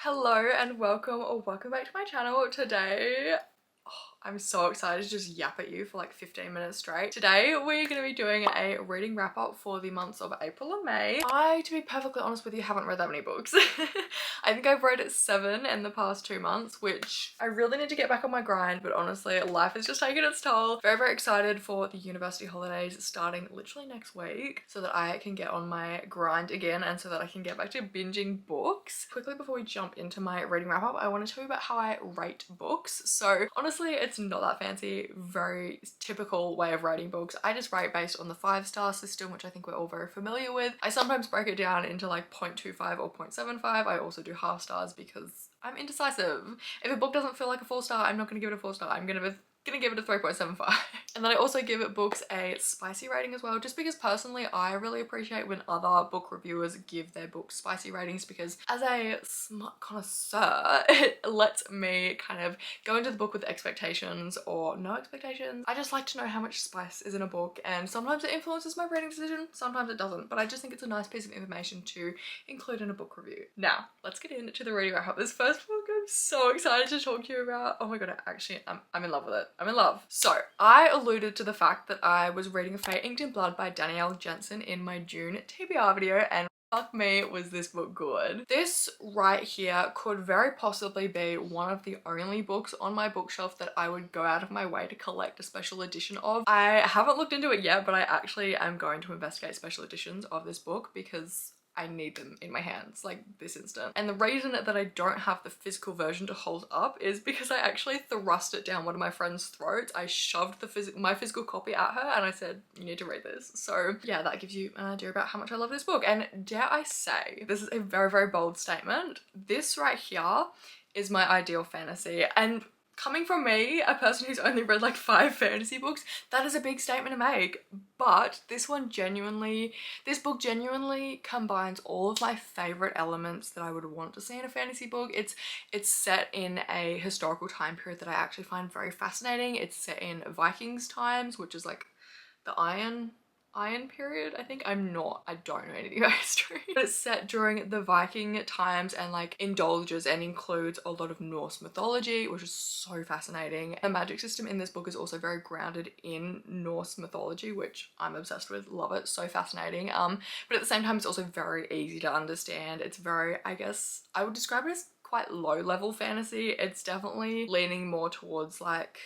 Hello and welcome back to my channel. Today I'm so excited to just yap at you for like 15 minutes straight. Today we're going to be doing a reading wrap up for the months of April and May. To be perfectly honest with you, haven't read that many books. I think I've read 7 in the past 2 months, which I really need to get back on my grind, but honestly life is just taking its toll. Very excited for the university holidays starting literally next week so that I can get on my grind again and so that I can get back to binging books. Quickly before we jump into my reading wrap up, I want to tell you about how I rate books. So honestly, it's not that fancy, very typical way of rating books. I just rate based on the 5-star system, which I think we're all very familiar with. I sometimes break it down into like 0.25 or 0.75. I also do half stars because I'm indecisive. If a book doesn't feel like a 4-star, I'm not going to give it a 4-star. I'm gonna give it a 3.75. And then I also give books a spicy rating as well, just because personally I really appreciate when other book reviewers give their books spicy ratings, because as a smut connoisseur it lets me kind of go into the book with expectations or no expectations. I just like to know how much spice is in a book, and sometimes it influences my rating decision, sometimes it doesn't, but I just think it's a nice piece of information to include in a book review. Now let's get into the reading wrap up. This first book I'm so excited to talk to you about. Oh my god, I'm in love with it. I'm in love. So I alluded to the fact that I was reading Fate Inked in Blood by Danielle Jensen in my June TBR video, and fuck me was this book good. This right here could very possibly be one of the only books on my bookshelf that I would go out of my way to collect a special edition of. I haven't looked into it yet, but I actually am going to investigate special editions of this book because I need them in my hands like this instant. And the reason that I don't have the physical version to hold up is because I actually thrust it down one of my friend's throats. I shoved my physical copy at her and I said, you need to read this. So yeah, that gives you an idea about how much I love this book. And dare I say, this is a very bold statement. This right here is my ideal fantasy, and coming from me, a person who's only read like 5 fantasy books, that is a big statement to make. But this book genuinely combines all of my favorite elements that I would want to see in a fantasy book. It's set in a historical time period that I actually find very fascinating. It's set in Vikings times, which is like the Iron period, I think. I don't know anything about history. But it's set during the Viking times and like indulges and includes a lot of Norse mythology, which is so fascinating. The magic system in this book is also very grounded in Norse mythology, which I'm obsessed with, love it, so fascinating. But at the same time it's also very easy to understand. It's very, I guess I would describe it as quite low level fantasy. It's definitely leaning more towards like,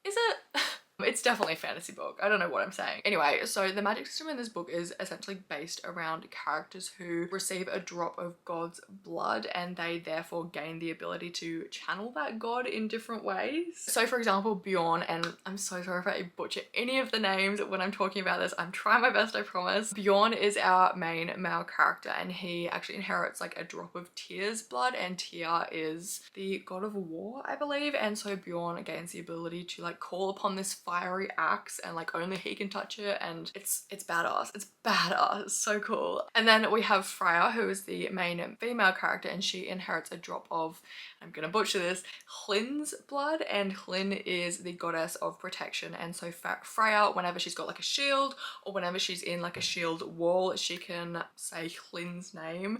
is it? It's definitely a fantasy book. I don't know what I'm saying. Anyway, so the magic system in this book is essentially based around characters who receive a drop of God's blood and they therefore gain the ability to channel that God in different ways. So for example, Bjorn, and I'm so sorry if I butcher any of the names when I'm talking about this, I'm trying my best, I promise. Bjorn is our main male character and he actually inherits like a drop of Tyr's blood, and Tyr is the god of war, I believe, and so Bjorn gains the ability to like call upon this fiery axe and like only he can touch it, and it's badass. It's badass, so cool. And then we have Freya, who is the main female character, and she inherits a drop of, I'm gonna butcher this, Hlyn's blood, and Hlyn is the goddess of protection. And so Freya, whenever she's got like a shield or whenever she's in like a shield wall, she can say Hlyn's name.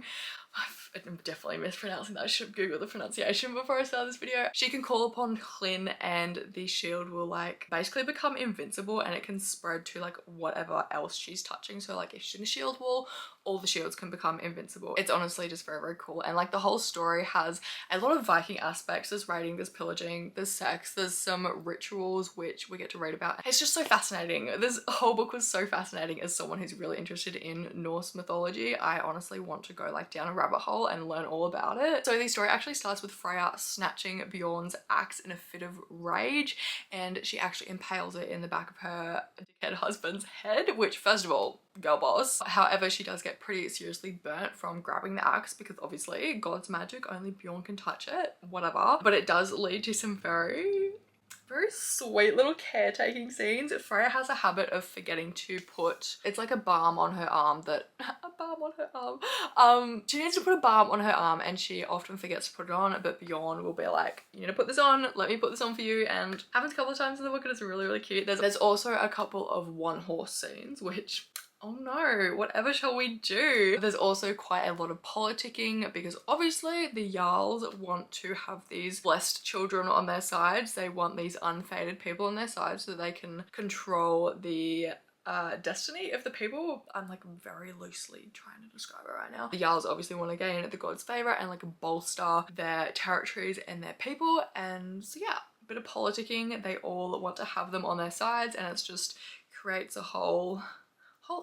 I'm definitely mispronouncing that. I should Google the pronunciation before I start this video. She can call upon Hlyn and the shield will like basically become invincible, and it can spread to like whatever else she's touching. So like if she's in a shield wall, all the shields can become invincible. It's honestly just very cool. And like the whole story has a lot of Viking aspects. There's raiding, there's pillaging, there's sex, there's some rituals which we get to read about. It's just so fascinating. This whole book was so fascinating. As someone who's really interested in Norse mythology, I honestly want to go like down a rabbit hole and learn all about it. So the story actually starts with Freya snatching Bjorn's axe in a fit of rage, and she actually impales it in the back of her dickhead husband's head, which first of all, girl boss. However, she does get pretty seriously burnt from grabbing the axe because obviously God's magic, only Bjorn can touch it, whatever. But it does lead to some very sweet little caretaking scenes. Freya has a habit of forgetting to put, it's like a balm on her arm that, she needs to put a balm on her arm and she often forgets to put it on, but Bjorn will be like, you need to put this on, let me put this on for you, and happens a couple of times in the book and it's really cute. There's also a couple of one horse scenes, which oh no, whatever shall we do? There's also quite a lot of politicking because obviously the Jarls want to have these blessed children on their sides. They want these unfated people on their side so they can control the destiny of the people. I'm like very loosely trying to describe it right now. The Jarls obviously want to gain the god's favor and like bolster their territories and their people, and so yeah, a bit of politicking. They all want to have them on their sides, and it's just creates a whole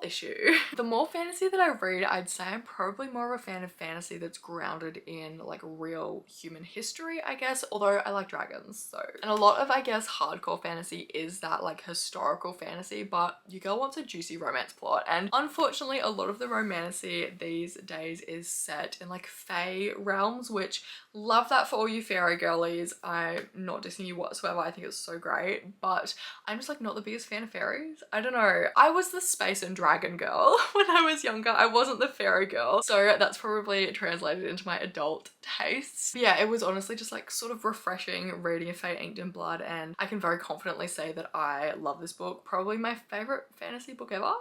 issue. The more fantasy that I read, I'd say I'm probably more of a fan of fantasy that's grounded in like real human history, I guess, although I like dragons, so. And a lot of, I guess, hardcore fantasy is that like historical fantasy, but your girl wants a juicy romance plot, and unfortunately a lot of the romantasy these days is set in like fae realms, which love that for all you fairy girlies. I'm not dissing you whatsoever, I think it's so great, but I'm just like not the biggest fan of fairies. I don't know. I was the space and dragon girl when I was younger. I wasn't the fairy girl. So that's probably translated into my adult tastes. But yeah, it was honestly just like sort of refreshing reading A Fate Inked in Blood, and I can very confidently say that I love this book. Probably my favorite fantasy book ever.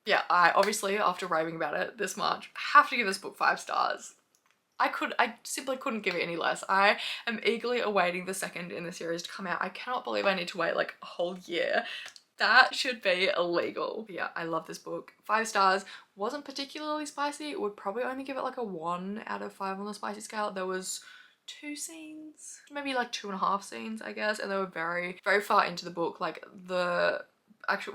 Yeah, I obviously, after raving about it this much, have to give this book 5 stars. I simply couldn't give it any less. I am eagerly awaiting the second in the series to come out. I cannot believe I need to wait like a whole year. That should be illegal. But yeah, I love this book. 5 stars. Wasn't particularly spicy. Would probably only give it like a 1 out of 5 on the spicy scale. There was 2 scenes, maybe like 2.5 scenes, I guess, and they were very, very far into the book. Like the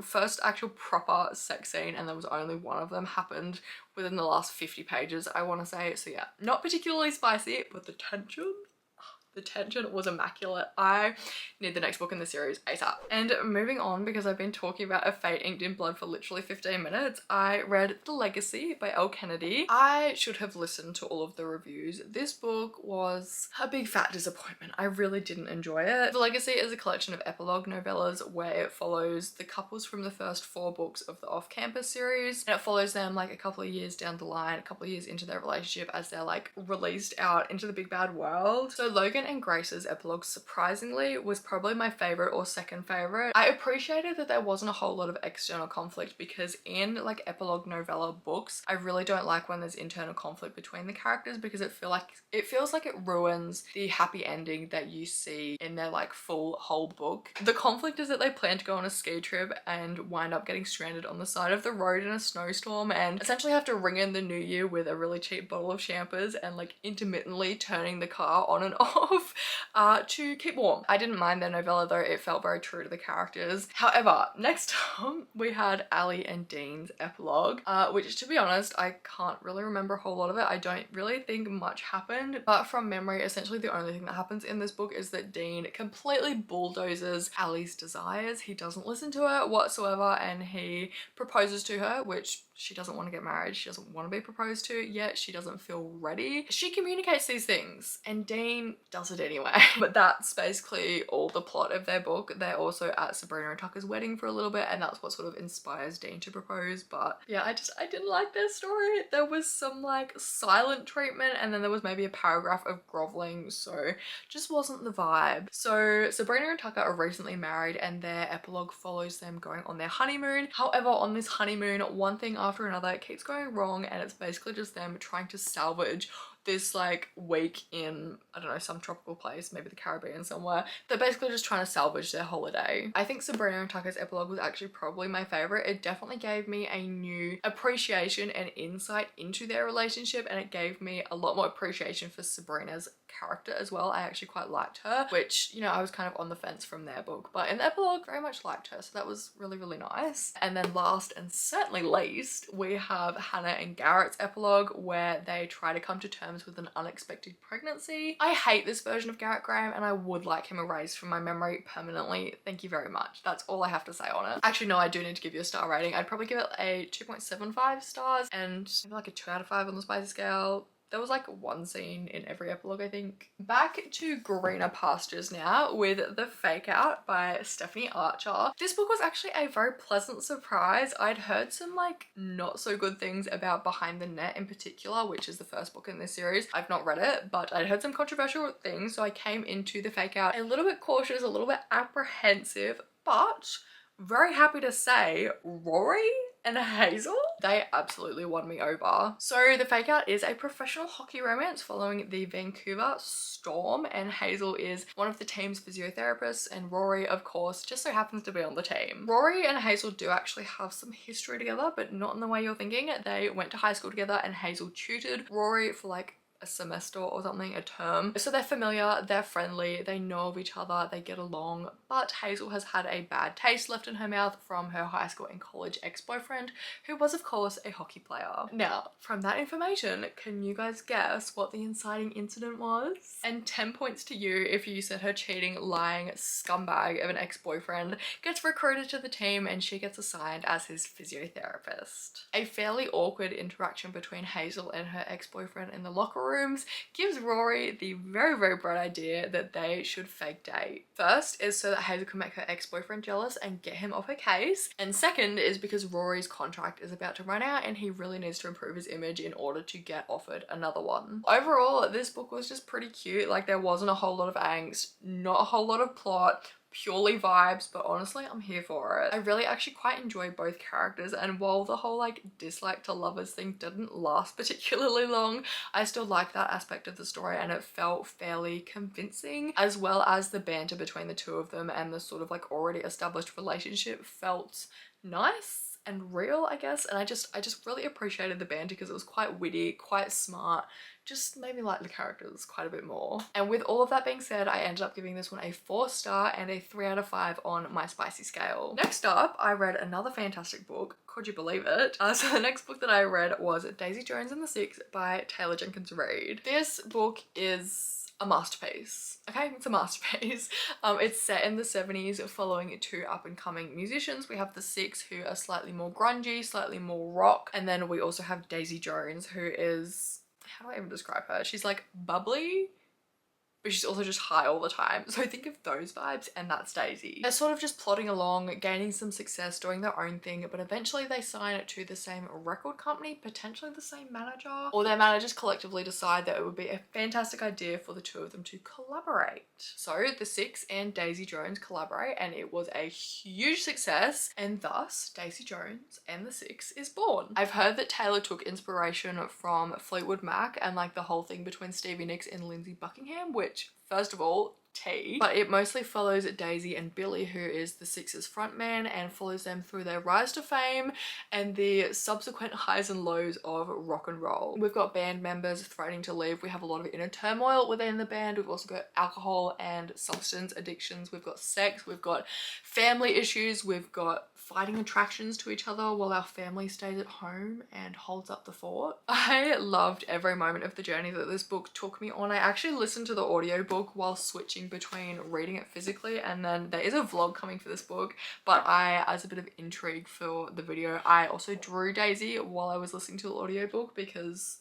first actual proper sex scene, and there was only one of them, happened within the last 50 pages, I want to say. So yeah, not particularly spicy, but the tension was immaculate. I need the next book in the series ASAP. And moving on, because I've been talking about A Fate Inked in Blood for literally 15 minutes, I read The Legacy by Elle Kennedy. I should have listened to all of the reviews. This book was a big fat disappointment. I really didn't enjoy it. The Legacy is a collection of epilogue novellas where it follows the couples from the first 4 books of the Off-Campus series, and it follows them like a couple of years down the line, a couple of years into their relationship as they're like released out into the big bad world. So Logan and Grace's epilogue, surprisingly, was probably my favorite or second favorite. I appreciated that there wasn't a whole lot of external conflict, because in like epilogue novella books, I really don't like when there's internal conflict between the characters, because it feels like it ruins the happy ending that you see in their like full whole book. The conflict is that they plan to go on a ski trip and wind up getting stranded on the side of the road in a snowstorm, and essentially have to ring in the new year with a really cheap bottle of champers and like intermittently turning the car on and off to keep warm. I didn't mind their novella though, it felt very true to the characters. However, next time we had Ali and Dean's epilogue, which to be honest, I can't really remember a whole lot of it. I don't really think much happened, but from memory, essentially the only thing that happens in this book is that Dean completely bulldozes Ali's desires. He doesn't listen to her whatsoever, and he proposes to her, which she doesn't want to get married. She doesn't want to be proposed to yet. She doesn't feel ready. She communicates these things and Dean does it anyway. But that's basically all the plot of their book. They're also at Sabrina and Tucker's wedding for a little bit, and that's what sort of inspires Dean to propose. But yeah, I didn't like their story. There was some like silent treatment, and then there was maybe a paragraph of groveling, so just wasn't the vibe. So Sabrina and Tucker are recently married, and their epilogue follows them going on their honeymoon. However, on this honeymoon, one thing after another keeps going wrong, and it's basically just them trying to salvage this like week in, I don't know, some tropical place, maybe the Caribbean somewhere. They're basically just trying to salvage their holiday. I think Sabrina and Tucker's epilogue was actually probably my favorite. It definitely gave me a new appreciation and insight into their relationship, and it gave me a lot more appreciation for Sabrina's character as well. I actually quite liked her, which, you know, I was kind of on the fence from their book, but in the epilogue very much liked her, so that was really, really nice. And then last and certainly least, we have Hannah and Garrett's epilogue, where they try to come to terms with an unexpected pregnancy. I hate this version of Garrett Graham, and I would like him erased from my memory permanently. Thank you very much. That's all I have to say on it. Actually, no, I do need to give you a star rating. I'd probably give it a 2.75 stars and maybe like a 2 out of 5 on the spicy scale. There was like one scene in every epilogue, I think. Back to greener pastures now with The Fake Out by Stephanie Archer. This book was actually a very pleasant surprise. I'd heard some like not so good things about Behind the Net in particular, which is the first book in this series. I've not read it, but I'd heard some controversial things, so I came into The Fake Out a little bit cautious, a little bit apprehensive, but very happy to say Rory and Hazel, they absolutely won me over. So the fake out is a professional hockey romance following the Vancouver Storm, and Hazel is one of the team's physiotherapists, and Rory, of course, just so happens to be on the team. Rory and Hazel do actually have some history together, but not in the way you're thinking. They went to high school together and Hazel tutored Rory for like a semester or something, a term. So they're familiar, they're friendly, they know of each other, they get along, but Hazel has had a bad taste left in her mouth from her high school and college ex-boyfriend, who was of course a hockey player. Now, from that information, can you guys guess what the inciting incident was? And 10 points to you if you said her cheating, lying scumbag of an ex-boyfriend gets recruited to the team and she gets assigned as his physiotherapist. A fairly awkward interaction between Hazel and her ex-boyfriend in the locker rooms gives Rory the very, very bright idea that they should fake date. First is so that Hazel can make her ex-boyfriend jealous and get him off her case, and second is because Rory's contract is about to run out and he really needs to improve his image in order to get offered another one. Overall, this book was just pretty cute. Like, there wasn't a whole lot of angst, not a whole lot of plot, purely vibes, but honestly I'm here for it. I really actually quite enjoy both characters, and while the whole like dislike to lovers thing didn't last particularly long, I still like that aspect of the story and it felt fairly convincing, as well as the banter between the two of them and the sort of like already established relationship felt nice and real, I guess. And I just really appreciated the banter because it was quite witty, quite smart, just made me like the characters quite a bit more. And with all of that being said, I ended up giving this one a 4-star and a 3 out of 5 on my spicy scale. Next up, I read another fantastic book. Could you believe it? So the next book that I read was Daisy Jones and the Six by Taylor Jenkins Reid. This book is a masterpiece. Okay, it's a masterpiece. It's set in the 70s following 2 up-and-coming musicians. We have the Six, who are slightly more grungy, slightly more rock, and then we also have Daisy Jones, who is, how do I even describe her? She's like bubbly, but she's also just high all the time. So think of those vibes, and that's Daisy. They're sort of just plodding along, gaining some success, doing their own thing, but eventually they sign it to the same record company, potentially the same manager, or their managers collectively decide that it would be a fantastic idea for the two of them to collaborate. So the Six and Daisy Jones collaborate, and it was a huge success, and thus Daisy Jones and the Six is born. I've heard that Taylor took inspiration from Fleetwood Mac and like the whole thing between Stevie Nicks and Lindsey Buckingham, which, first of all, tea, but it mostly follows Daisy and Billy, who is the Six's frontman, and follows them through their rise to fame and the subsequent highs and lows of rock and roll. We've got band members threatening to leave. We have a lot of inner turmoil within the band. We've also got alcohol and substance addictions. We've got sex. We've got family issues. We've got fighting attractions to each other while our family stays at home and holds up the fort. I loved every moment of the journey that this book took me on. I actually listened to the audiobook while switching between reading it physically, and then there is a vlog coming for this book, but as a bit of intrigue for the video, I also drew Daisy while I was listening to the audiobook, because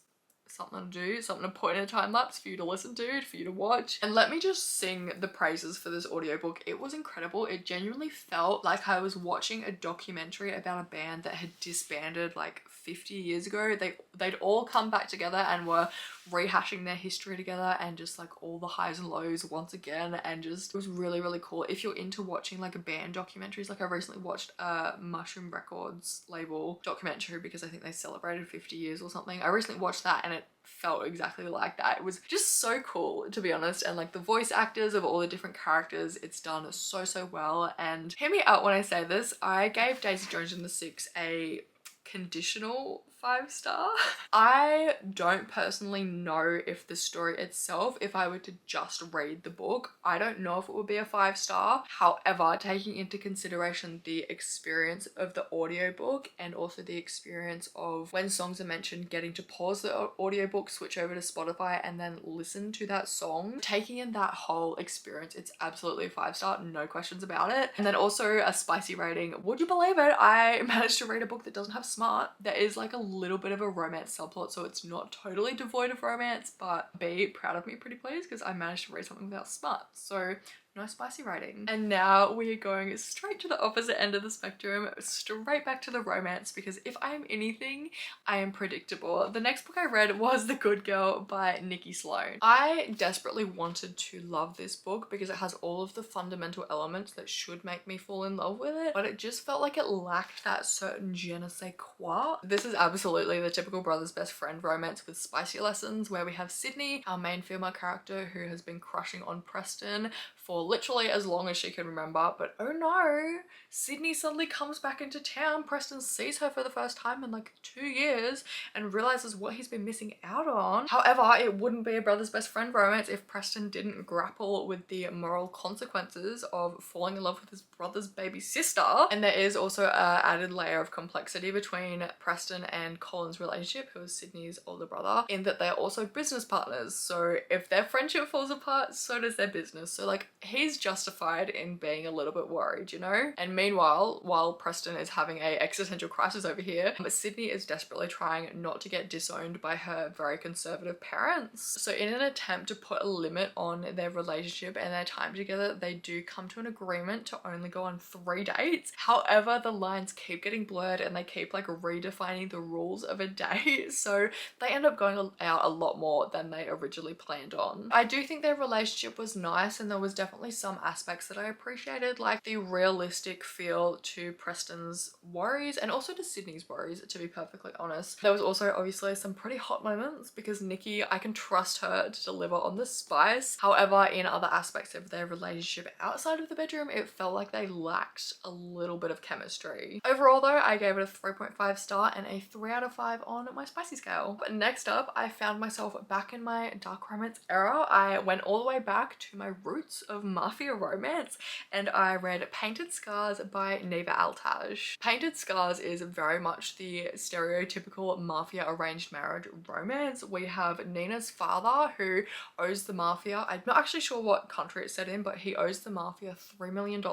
something to do, something to put in a time lapse for you to listen to, for you to watch. And let me just sing the praises for this audiobook. It was incredible. It genuinely felt like I was watching a documentary about a band that had disbanded like 50 years ago. They'd all come back together and were rehashing their history together, and just like all the highs and lows once again, and just, it was really, really cool. If you're into watching like band documentaries, like I recently watched a Mushroom Records label documentary because I think they celebrated 50 years or something. I recently watched that and it felt exactly like that. It was just so cool, to be honest, and like the voice actors of all the different characters, it's done so well. And hear me out when I say this, I gave Daisy Jones and the Six a conditional 5-star. I don't personally know if the story itself, if I were to just read the book, I don't know if it would be a 5-star. However, taking into consideration the experience of the audiobook and also the experience of when songs are mentioned, getting to pause the audiobook, switch over to Spotify and then listen to that song, taking in that whole experience, it's absolutely a 5-star, no questions about it. And then also a spicy rating. Would you believe it? I managed to read a book that doesn't have smart. There is like a little bit of a romance subplot, so it's not totally devoid of romance, but be proud of me pretty please, because I managed to read something without smut. So no spicy writing. And now we are going straight to the opposite end of the spectrum, straight back to the romance, because if I am anything, I am predictable. The next book I read was The Good Girl by Nikki Sloan. I desperately wanted to love this book because it has all of the fundamental elements that should make me fall in love with it, but it just felt like it lacked that certain je ne sais quoi. This is absolutely the typical brother's best friend romance with spicy lessons, where we have Sydney, our main female character, who has been crushing on Preston for literally as long as she can remember, but oh no, Sydney suddenly comes back into town. Preston sees her for the first time in like 2 years and realizes what he's been missing out on. However, it wouldn't be a brother's best friend romance if Preston didn't grapple with the moral consequences of falling in love with his brother's baby sister. And there is also an added layer of complexity between Preston and Colin's relationship, who is Sydney's older brother, in that they're also business partners. So if their friendship falls apart, so does their business. So like, he's justified in being a little bit worried, you know? And meanwhile, while Preston is having a existential crisis over here, Sydney is desperately trying not to get disowned by her very conservative parents. So in an attempt to put a limit on their relationship and their time together, they do come to an agreement to only go on 3 dates. However, the lines keep getting blurred and they keep like redefining the rules of a date. So they end up going out a lot more than they originally planned on. I do think their relationship was nice, and there was definitely some aspects that I appreciated, like the realistic feel to Preston's worries and also to Sydney's worries, to be perfectly honest. There was also obviously some pretty hot moments because Nikki, I can trust her to deliver on the spice. However, in other aspects of their relationship outside of the bedroom, it felt like they lacked a little bit of chemistry. Overall though, I gave it a 3.5 star and a 3 out of 5 on my spicy scale. But next up, I found myself back in my dark romance era. I went all the way back to my roots of mafia romance and I read Painted Scars by Neva Altaj. Painted Scars is very much the stereotypical mafia arranged marriage romance. We have Nina's father, who owes the mafia, I'm not actually sure what country it's set in, but he owes the mafia $3 million.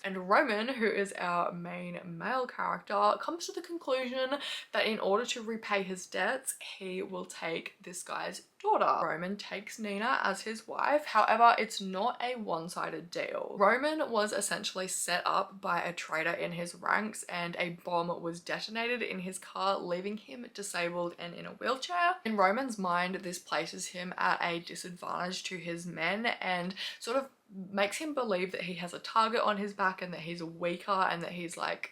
And Roman, who is our main male character, comes to the conclusion that in order to repay his debts, he will take this guy's daughter. Roman takes Nina as his wife. However, it's not a one-sided deal. Roman was essentially set up by a traitor in his ranks, and a bomb was detonated in his car, leaving him disabled and in a wheelchair. In Roman's mind, this places him at a disadvantage to his men and sort of makes him believe that he has a target on his back and that he's weaker and that he's like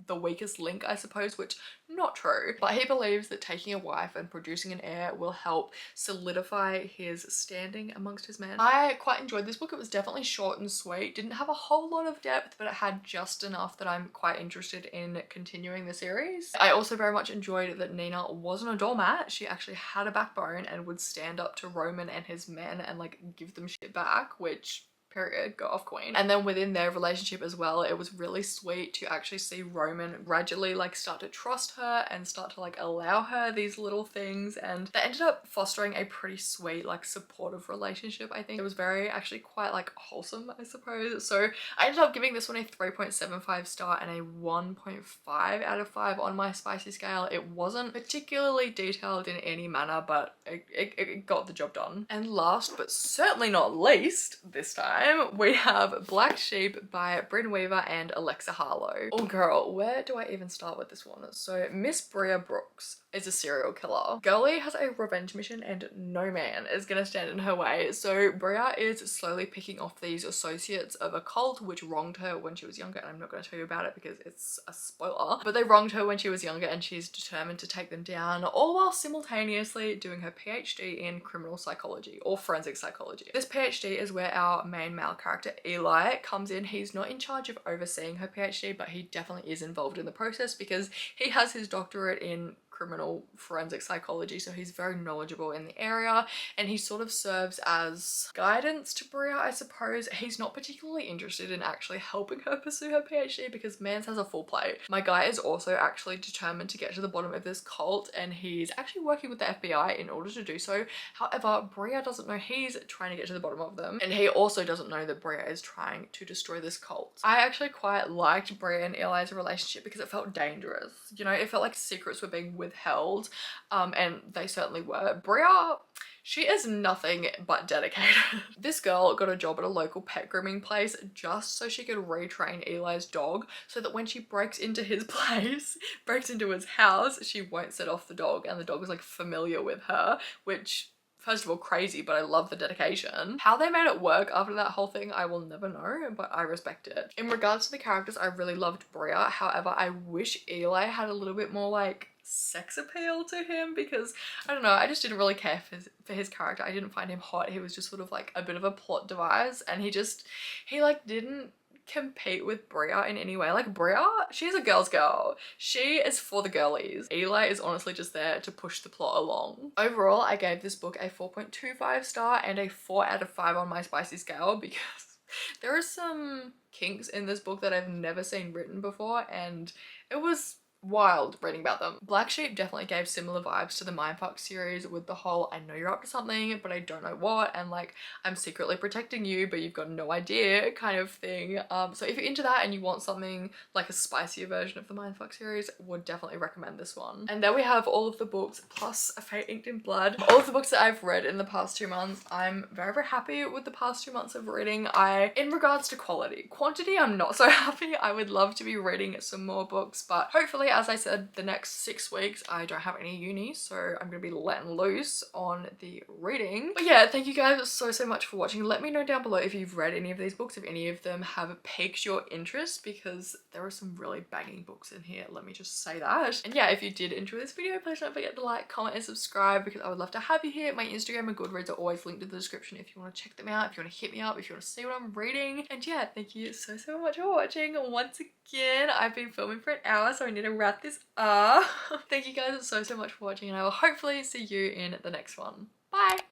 the weakest link, I suppose, which not true. But he believes that taking a wife and producing an heir will help solidify his standing amongst his men. I quite enjoyed this book. It was definitely short and sweet, didn't have a whole lot of depth, but it had just enough that I'm quite interested in continuing the series. I also very much enjoyed that Nina wasn't a doormat. She actually had a backbone and would stand up to Roman and his men and like give them shit back, which period, go off queen. And then within their relationship as well, it was really sweet to actually see Roman gradually like start to trust her and start to like allow her these little things, and they ended up fostering a pretty sweet like supportive relationship. I think it was very actually quite like wholesome, I suppose. So I ended up giving this one a 3.75 star and a 1.5 out of 5 on my spicy scale. It wasn't particularly detailed in any manner, but it got the job done. And last but certainly not least, this time we have Black Sheep by Bryn Weaver and Alexa Harlow. Oh girl, where do I even start with this one? So Miss Bria Brooks is a serial killer. Girlie has a revenge mission and no man is gonna stand in her way. So Bria is slowly picking off these associates of a cult which wronged her when she was younger, and I'm not gonna tell you about it because it's a spoiler, but they wronged her when she was younger and she's determined to take them down, all while simultaneously doing her PhD in criminal psychology or forensic psychology. This PhD is where our main male character Eli comes in. He's not in charge of overseeing her PhD, but he definitely is involved in the process because he has his doctorate in criminal forensic psychology, so he's very knowledgeable in the area, and he sort of serves as guidance to Bria, I suppose. He's not particularly interested in actually helping her pursue her PhD because Mans has a full plate. My guy is also actually determined to get to the bottom of this cult, and he's actually working with the FBI in order to do so. However, Bria doesn't know he's trying to get to the bottom of them, and he also doesn't know that Bria is trying to destroy this cult. I actually quite liked Bria and Eli's relationship because it felt dangerous. You know, it felt like secrets were being withheld withheld, and they certainly were. Bria, she is nothing but dedicated. This girl got a job at a local pet grooming place just so she could retrain Eli's dog so that when she breaks into his place, breaks into his house, she won't set off the dog and the dog is like familiar with her, which, first of all, crazy, but I love the dedication. How they made it work after that whole thing, I will never know, but I respect it. In regards to the characters, I really loved Bria. However, I wish Eli had a little bit more like sex appeal to him, because I don't know, I just didn't really care for his character. I didn't find him hot. He was just sort of like a bit of a plot device, and he like didn't compete with Bria in any way. Like Bria, she's a girl's girl. She is for the girlies. Eli is honestly just there to push the plot along. Overall, I gave this book a 4.25 star and a 4 out of 5 on my spicy scale, because there are some kinks in this book that I've never seen written before, and it was wild reading about them. Black Sheep definitely gave similar vibes to the Mindfuck series with the whole I know you're up to something but I don't know what, and like I'm secretly protecting you but you've got no idea kind of thing. So if you're into that and you want something like a spicier version of the Mindfuck series, would definitely recommend this one. And there we have all of the books plus A Fate Inked in Blood. All of the books that I've read in the past 2 months. I'm very, very happy with the past 2 months of reading. In regards to quantity, I'm not so happy. I would love to be reading some more books, but hopefully, as I said, the next 6 weeks I don't have any uni, so I'm gonna be letting loose on the reading. But yeah, thank you guys so much for watching. Let me know down below if you've read any of these books, if any of them have piqued your interest, because there are some really banging books in here, let me just say that. And yeah, if you did enjoy this video, please don't forget to like, comment and subscribe, because I would love to have you here. My Instagram and Goodreads are always linked in the description if you want to check them out, if you want to hit me up, if you want to see what I'm reading. And yeah, thank you so much for watching. Once again, I've been filming for an hour, so I need to wrap this up. Thank you guys so much for watching, and I will hopefully see you in the next one. Bye!